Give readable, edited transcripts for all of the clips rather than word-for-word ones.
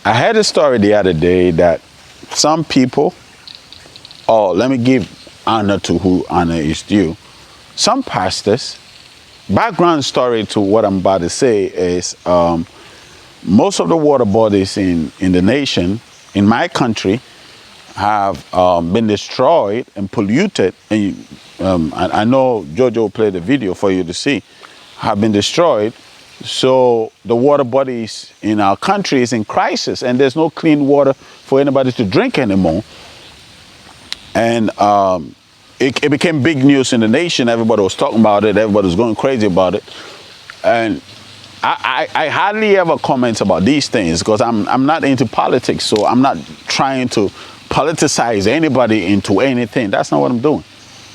I heard a story the other day that some people, oh, let me give honor to who honor is due. Some pastors, background story to what I'm about to say is most of the water bodies in the nation, in my country, have been destroyed and polluted. And I know Jojo played a video for you to see, have been destroyed. So the water bodies in our country is in crisis, and there's no clean water for anybody to drink anymore. And it became big news in the nation. Everybody was talking about it. Everybody was going crazy about it. And I hardly ever comment about these things because I'm not into politics, so I'm not trying to politicize anybody into anything. That's not what I'm doing.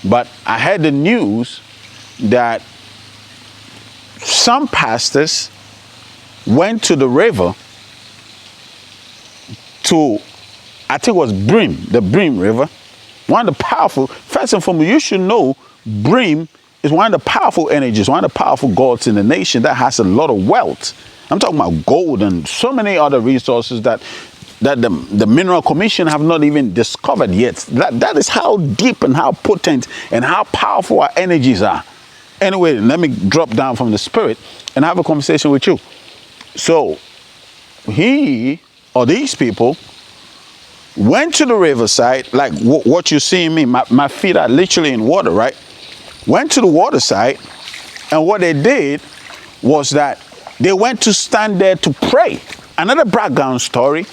But I had the news that some pastors went to the river to, I think it was Brim, the Brim River. One of the powerful, first and foremost, you should know Brim is one of the powerful energies, one of the powerful gods in the nation that has a lot of wealth. I'm talking about gold and so many other resources that the Mineral Commission have not even discovered yet. That is how deep and how potent and how powerful our energies are. Anyway, let me drop down from the spirit and have a conversation with you. So, he or these people went to the riverside, like what you see in me, my feet are literally in water, right? Went to the water side, and what they did was that they went to stand there to pray. Another background story,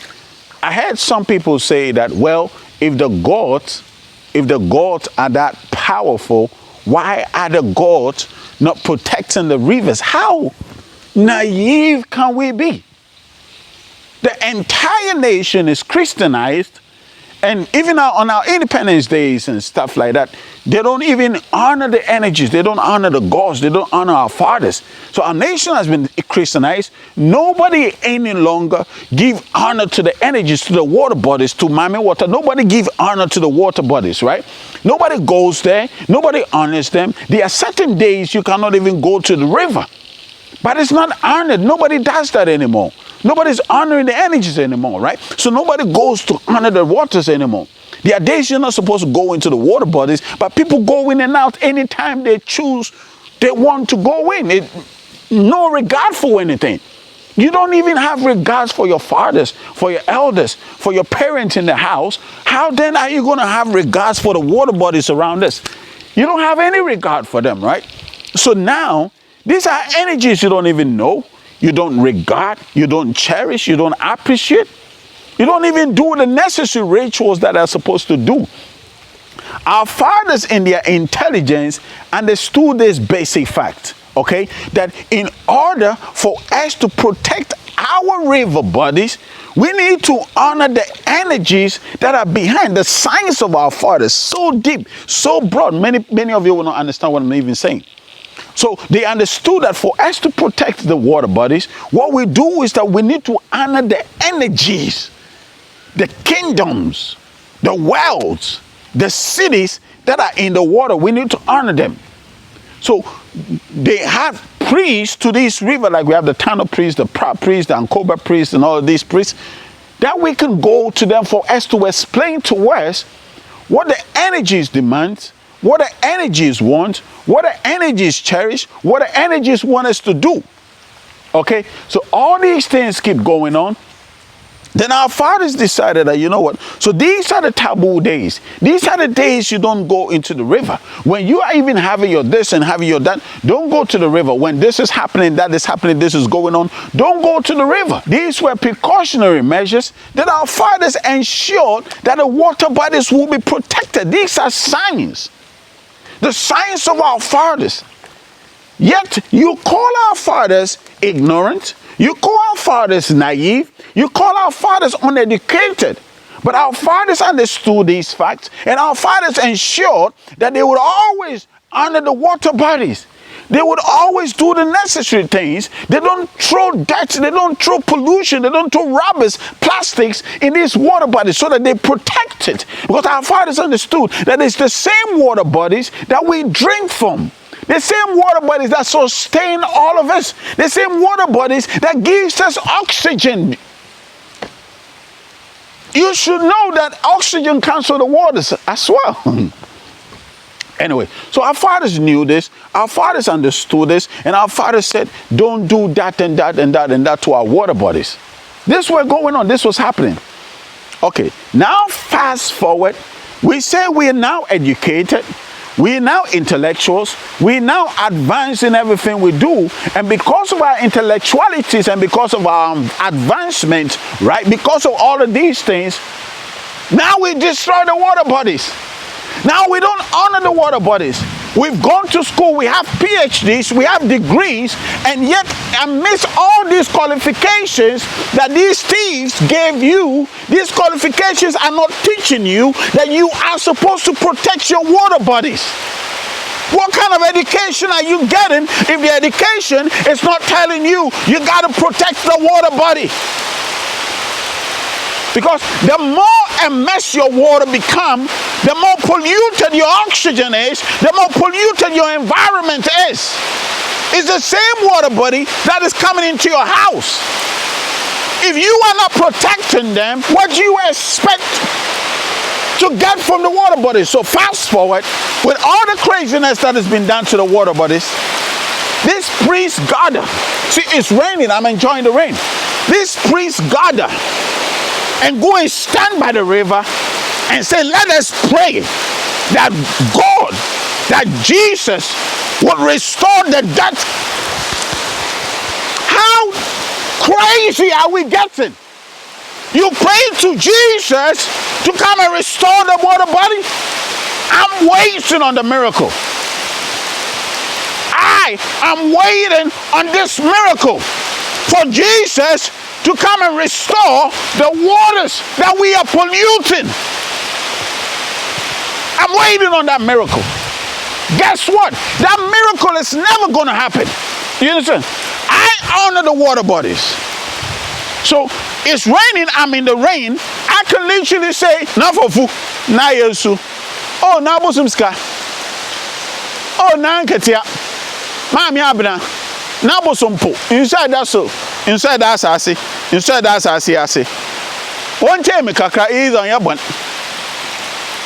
I heard some people say that, well, if the gods are that powerful, why are the gods not protecting the rivers? How naive can we be? The entire nation is Christianized, and even on our independence days and stuff like that, they don't even honor the energies. They don't honor the gods. They don't honor our fathers. So our nation has been Christianized. Nobody any longer give honor to the energies, to the water bodies, to Mami Water. Nobody give honor to the water bodies, right? Nobody goes there. Nobody honors them. There are certain days you cannot even go to the river. But it's not honored. Nobody does that anymore. Nobody's honoring the energies anymore, right? So nobody goes to honor the waters anymore. There are days you're not supposed to go into the water bodies, but people go in and out anytime they choose, they want to go in. No regard for anything. You don't even have regards for your fathers, for your elders, for your parents in the house. How then are you going to have regards for the water bodies around us? You don't have any regard for them, right? So now, these are energies you don't even know. You don't regard, you don't cherish, you don't appreciate. You don't even do the necessary rituals that are supposed to do. Our fathers in their intelligence understood this basic fact, okay? That in order for us to protect our river bodies, we need to honor the energies that are behind the science of our fathers. So deep, so broad, many of you will not understand what I'm even saying. So they understood that for us to protect the water bodies, what we do is that we need to honor the energies, the kingdoms, the worlds, the cities that are in the water. We need to honor them. So they have priests to this river, like we have the Tano priest, the Pra priest, the Ankoba priest, and all of these priests, that we can go to them for us to explain to us what the energies demand, what the energies want, what the energies cherish, what the energies want us to do. Okay? So all these things keep going on. Then our fathers decided that, you know what? So these are the taboo days. These are the days you don't go into the river. When you are even having your this and having your that, don't go to the river. When this is happening, that is happening, this is going on, don't go to the river. These were precautionary measures that our fathers ensured that the water bodies will be protected. These are signs. The science of our fathers. Yet you call our fathers ignorant. You call our fathers naive. You call our fathers uneducated. But our fathers understood these facts, and our fathers ensured that they would always honor the water bodies. They would always do the necessary things. They don't throw dirt, they don't throw pollution, they don't throw rubbish, plastics in these water bodies so that they protect it. Because our fathers understood that it's the same water bodies that we drink from. The same water bodies that sustain all of us. The same water bodies that gives us oxygen. you should know that oxygen comes from the waters as well. Anyway, so our fathers knew this, our fathers understood this, and our fathers said, don't do that and that and that and that to our water bodies. This was going on, this was happening. Okay, now fast forward, we say we are now educated, we are now intellectuals, we are now advanced in everything we do, and because of our intellectualities and because of our advancement, right, because of all of these things, now we destroy the water bodies. Now we don't honor the water bodies. We've gone to school, we have PhDs, we have degrees, and yet amidst all these qualifications that these thieves gave you, these qualifications are not teaching you that you are supposed to protect your water bodies. What kind of education are you getting if the education is not telling you you got to protect the water body? Because the more a mess your water become, the more polluted your oxygen is, the more polluted your environment is. It's the same water body that is coming into your house. If you are not protecting them, what do you expect to get from the water bodies? So fast forward, with all the craziness that has been done to the water bodies, this priest gather. See, it's raining, I'm enjoying the rain. This priest gather and go and stand by the river and say, let us pray that God, that Jesus would restore the dead. How crazy are we getting? You pray to Jesus to come and restore the water body? I'm waiting on the miracle. I am waiting on this miracle for Jesus to come and restore the waters that we are polluting. I'm waiting on that miracle. Guess what? That miracle is never going to happen. You understand? I honor the water bodies. So it's raining, I'm in the rain. I can literally say, na fofu, na yesu, oh na bosumska, oh na nketia, mami abna, na bosompo. Inside that so. Inside that assassin, one time me kakra is on your bun.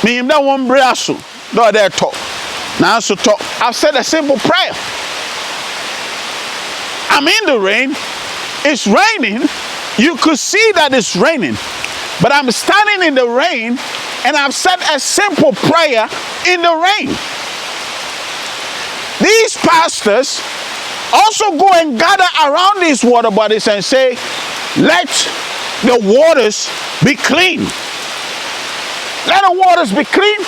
Me that one brasso, no there talk. Now so talk. I've said a simple prayer. I'm in the rain. It's raining. You could see that it's raining, but I'm standing in the rain, and I've said a simple prayer in the rain. These pastors also go and gather around these water bodies and say, let the waters be clean. Let the waters be clean.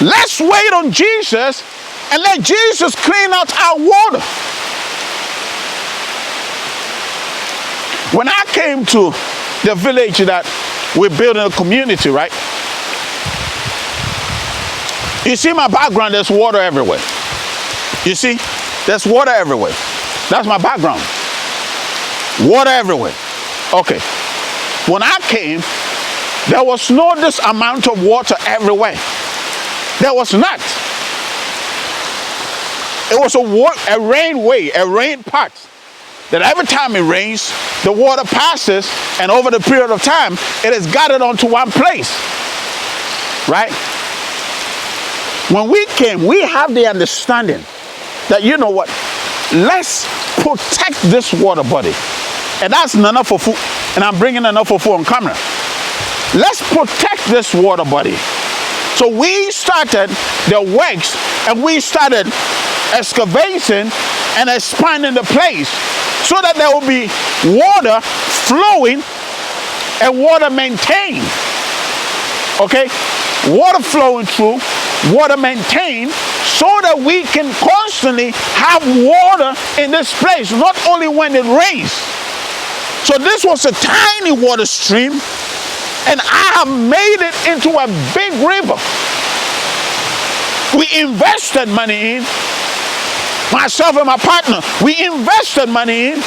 Let's wait on Jesus and let Jesus clean out our water. When I came to the village that we're building a community, right? You see my background, there's water everywhere. You see? There's water everywhere. That's my background. Water everywhere. Okay. When I came, there was no this amount of water everywhere. There was not. It was a rainway, a rain part. That every time it rains, the water passes, and over the period of time, it is gathered onto one place. Right? When we came, we have the understanding that, you know what, let's protect this water body. And that's enough for food. And I'm bringing enough for food on camera. Let's protect this water body. So we started the works, and we started excavating and expanding the place so that there will be water flowing and water maintained. Okay? Water flowing through, water maintained, so that we can constantly have water in this place, not only when it rains. So this was a tiny water stream, and I have made it into a big river. We invested money in, myself and my partner, we invested money in,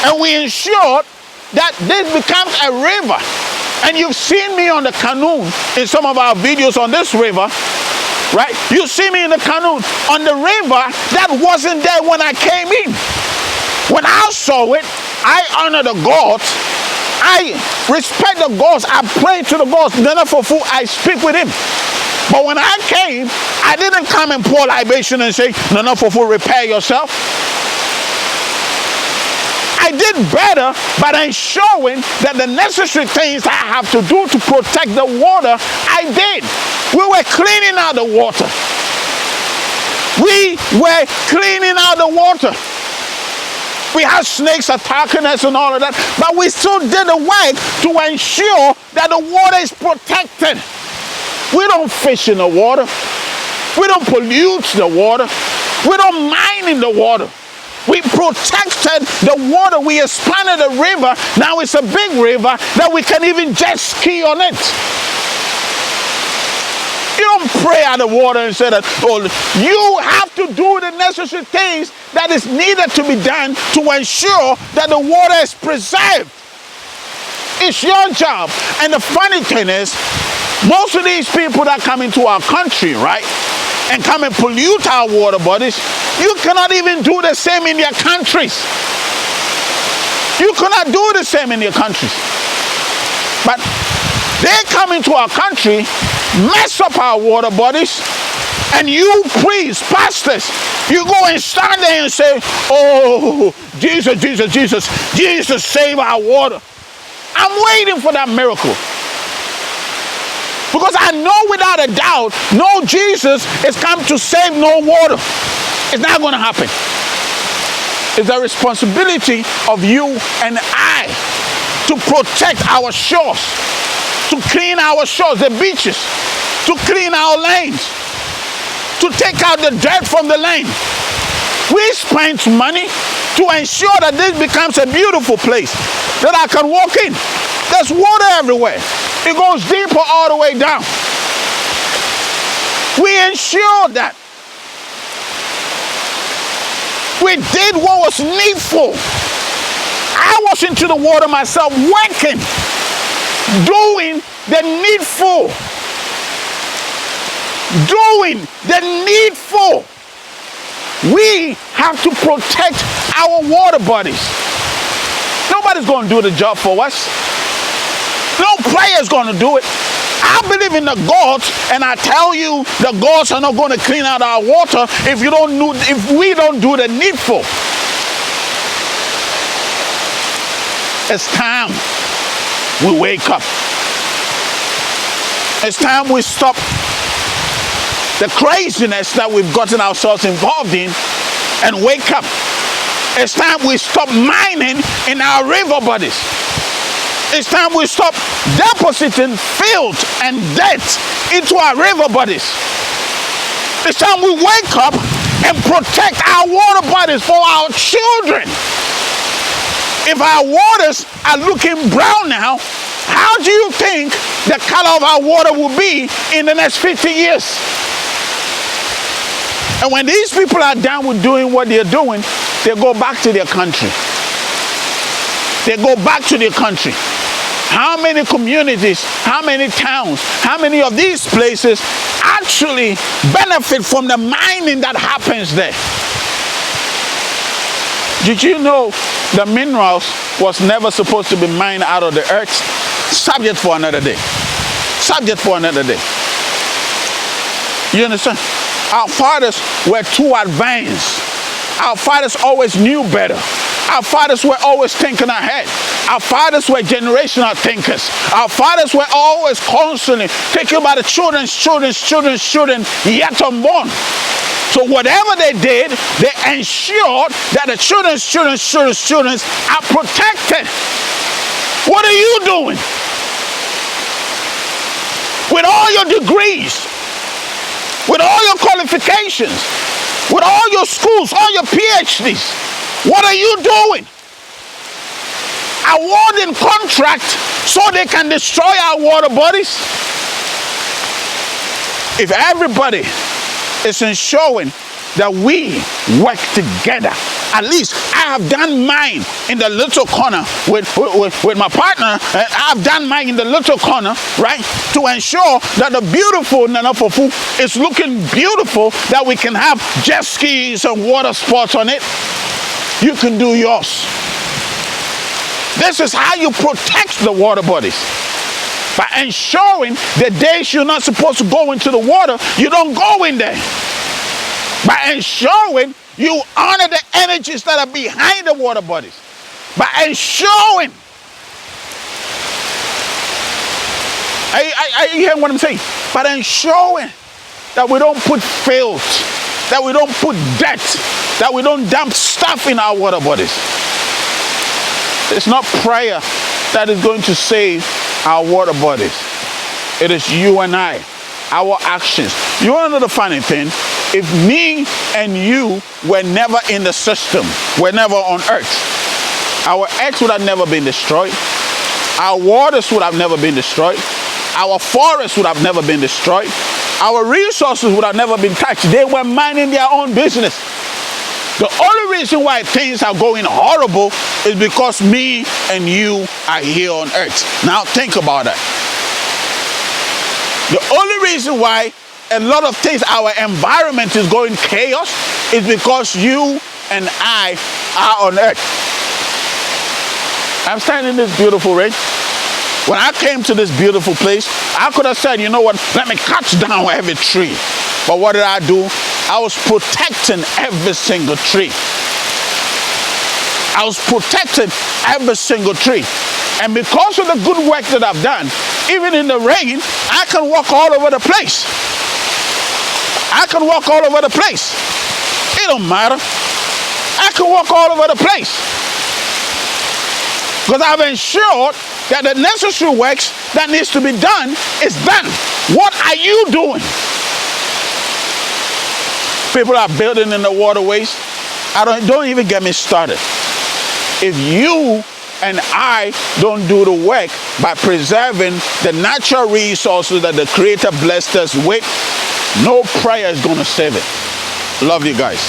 and we ensured that this becomes a river. And you've seen me on the canoe in some of our videos on this river, right? You see me in the canoe on the river that wasn't there when I came in. When I saw it, I honor the gods, I respect the gods. I pray to the gods. Nana Fufu, I speak with him. But when I came, I didn't come and pour libation and say, Nana Fufu, repair yourself. I did better by ensuring that the necessary things I have to do to protect the water, I did. We were cleaning out the water. We were cleaning out the water. We had snakes attacking us and all of that, but we still did the work to ensure that the water is protected. We don't fish in the water. We don't pollute the water. We don't mine in the water. We protected the water. We expanded the river. Now it's a big river that we can even jet ski on it. You don't pray out the water and say that, oh, you have to do the necessary things that is needed to be done to ensure that the water is preserved. It's your job. And the funny thing is, most of these people that come into our country, right, and come and pollute our water bodies, you cannot even do the same in their countries. You cannot do the same in your countries. But they come into our country, mess up our water bodies, and you priests, pastors, you go and stand there and say, oh, Jesus, Jesus, Jesus, Jesus, save our water. I'm waiting for that miracle. Because I know without a doubt, no Jesus is come to save no water. It's not going to happen. It's the responsibility of you and I to protect our shores, to clean our shores, the beaches, to clean our lanes, to take out the dirt from the lane. We spent money to ensure that this becomes a beautiful place that I can walk in. There's water everywhere. It goes deeper all the way down. We ensured that. We did what was needful. I was into the water myself, working, doing the needful. Doing the needful. We have to protect our water bodies. Nobody's going to do the job for us. No player is going to do it. I believe in the gods, and I tell you, the gods are not going to clean out our water if we don't do the needful. It's time we wake up. It's time we stop the craziness that we've gotten ourselves involved in and wake up. It's time we stop mining in our river bodies. It's time we stop depositing filth and dirt into our river bodies. It's time we wake up and protect our water bodies for our children. If our waters are looking brown now, how do you think the color of our water will be in the next 50 years? And when these people are done with doing what they're doing, they go back to their country. They go back to their country. How many communities, how many towns, how many of these places actually benefit from the mining that happens there? Did you know the minerals was never supposed to be mined out of the earth? Subject for another day. Subject for another day. You understand? Our fathers were too advanced. Our fathers always knew better. Our fathers were always thinking ahead. Our fathers were generational thinkers. Our fathers were always constantly thinking about the children's children yet unborn. So whatever they did, they ensured that the children's children are protected. What are you doing? With all your degrees, with all your qualifications, with all your schools, all your PhDs, what are you doing? Awarding contract so they can destroy our water bodies? If everybody is ensuring that we work together, at least I have done mine in the little corner with my partner. I've done mine in the little corner, right? To ensure that the beautiful Nana Fufu is looking beautiful, that we can have jet skis and water sports on it. You can do yours. This is how you protect the water bodies. By ensuring the days you're not supposed to go into the water, you don't go in there. By ensuring you honor the energies that are behind the water bodies. By ensuring. Are you hearing what I'm saying? By ensuring that we don't put filth, that we don't put dirt, that we don't dump stuff in our water bodies. It's not prayer that is going to save our water bodies. It is you and I, our actions. You want to know the funny thing? If me and you were never in the system, were never on earth, our earth would have never been destroyed. Our waters would have never been destroyed. Our forests would have never been destroyed. Our resources would have never been touched. They were minding their own business. The only reason why things are going horrible is because me and you are here on earth. Now think about that. The only reason why a lot of things, our environment is going chaos, is because you and I are on earth. I'm standing in this beautiful range. When I came to this beautiful place, I could have said, you know what, let me cut down every tree. But what did I do? I was protecting every single tree. I was protecting every single tree. And because of the good work that I've done, even in the rain, I can walk all over the place. I can walk all over the place. It don't matter. I can walk all over the place. Because I've ensured that the necessary works that needs to be done is done. What are you doing? People are building in the waterways. Don't even get me started. If you and I don't do the work by preserving the natural resources that the Creator blessed us with, no prayer is going to save it. Love you guys.